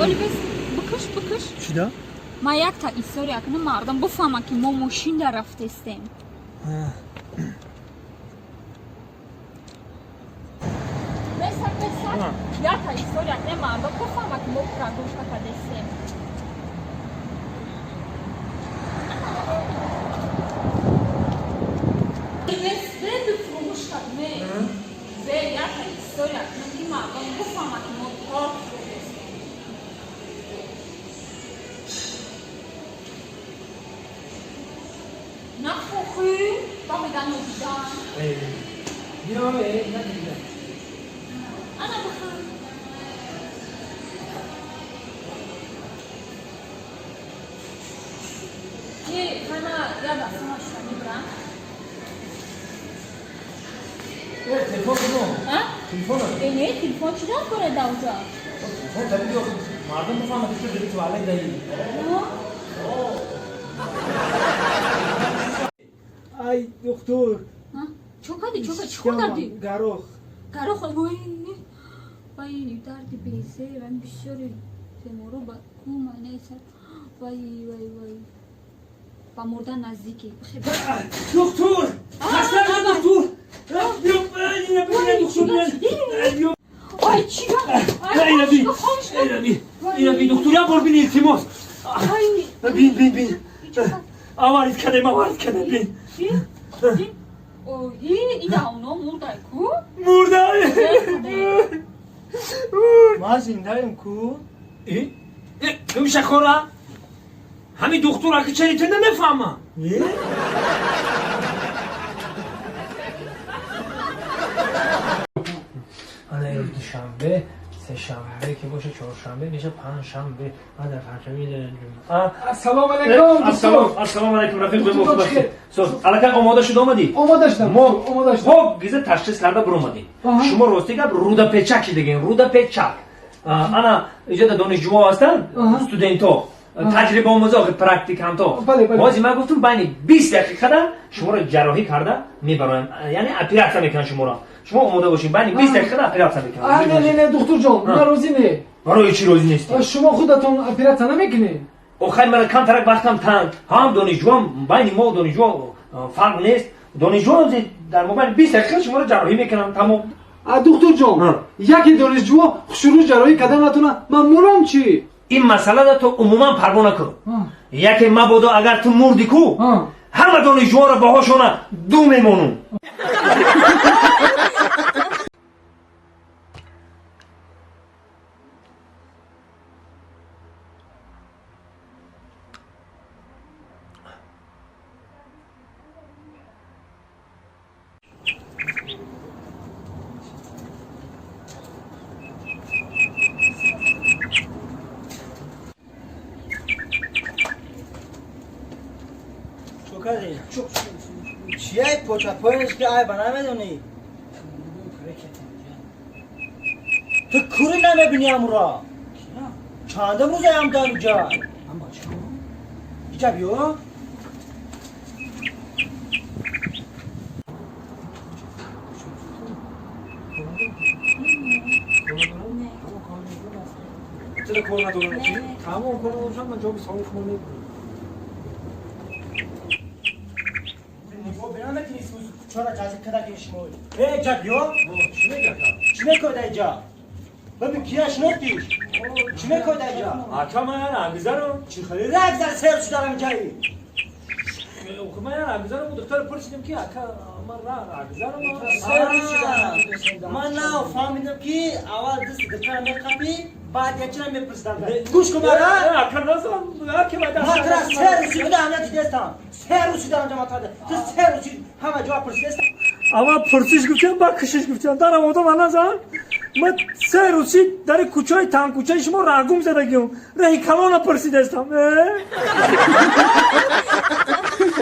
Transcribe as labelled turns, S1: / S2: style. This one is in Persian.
S1: ولی بس بکش
S2: چیدا؟
S1: ما یک تا ایستوری کنم مردم بفهمن که ما ماشین در رفتستیم بسر یک تا ایستوری کنم مردم بفهمن که ما پرگوش کردستیم بس به فروش کردم به یک تا ایستوری کنم که مردم بفهمن که ما پرگوش نخوخی با میدن نوشدن
S2: بیا ندیدم
S1: انا بخوام یه انا یاد اسمش میبرم
S2: تلفن کنم
S1: ها
S2: تلفن
S1: نه تلفن چی داد کنه دوجا
S2: تلفن تبدیل مردم بفهمن که تو داری تو علی دایی ای دکتر
S1: چون کردی؟
S2: گروخ
S1: وای درد بیسه من بسیاری تمورو با کوم نیست وای با مردن نزدیکی
S2: دکتر هستم دکتر
S1: وای چی
S2: اینا بی دکتر یا بار بین التماس بین آوارد کنه بین
S1: ایده اونا مرده کو؟
S2: مرده ما زنده ایم کو؟ نمیشه خوره؟ همین دکتر اگه چریتون نمیفهمم انا امروز دوشنبه سه شنبه که باشه چهارشنبه میشه پنج شنبه بعد پنجشنبه جمعه
S3: السلام علیکم
S2: السلام علیکم رفیق به مخبر الان آماده شد آمدی
S3: آماده شدم
S2: خب گیزه تشخیص کرده بر اومدی شما راستی گپ رودا پیچک دیگه رودا پیچک انا اینجا دانشجوها هستن استودنتا تجربه آموزا پرکتیکانتا بازی من گفتم بین 20 دقیقه شما رو جراحی کرده میبرم یعنی اپراسیون میکنن شما آماده باشین بین 20 دقیقه اپراسیون میکنن
S3: نه دکتر جان من روزی نه
S2: برای چی روزی نیستی
S3: شما خودتون اپراسیون نمیکنید
S2: آخر من کم ترک وقتم تنگ هم دانشجوام بین ما دانشجو فرق نیست دانشجو در مابین 20 دقیقه شما رو جراحی میکنن تمام
S3: دکتر جان یکی دانشجو شروع جراحی کردن نتونه مامورم چی
S2: این مسئله را تو عموما پروا نکن یکی مبادا اگر تو مردی کو همه دانشجوها را باهاشون دو میمونن
S4: چیه پوچه پایش که ای بنا میدونی تو کوری نمیبینی امورا چند روزه هم دارو جای ایجا بیو
S2: چرا کار ندارم چی؟ تمام کار ندارم من جواب سوال شما نمیدونم
S4: چرا جازی کده که شموی ای جا بیو چی میکنه در اینجا ببین کیا شنوکتیش چی میکنه در اینجا
S2: آکا من رمزارم
S4: چی خیلی رگزر سر شو دارم جایی
S2: من رمزارم دکتر پرسیدم که آکا من رمزارم
S4: سر شو دارم من نه فهمیدم که اول دست دکتر میخوابی بعد یه چرا میپرسیدم گوش کن برا
S2: آکا نازم آکا بعد
S4: ما ترا سر شو دارم نتی دستم سر شو دارم جمع کرده تو سر شو همه جواب پرسیدم
S2: اما پرسش گفتم با کشش گفتم در آماده من نزن من سه روزی در کوچه تنگ کوچه شما رگم زدگیم رهی کلان پرسیده استم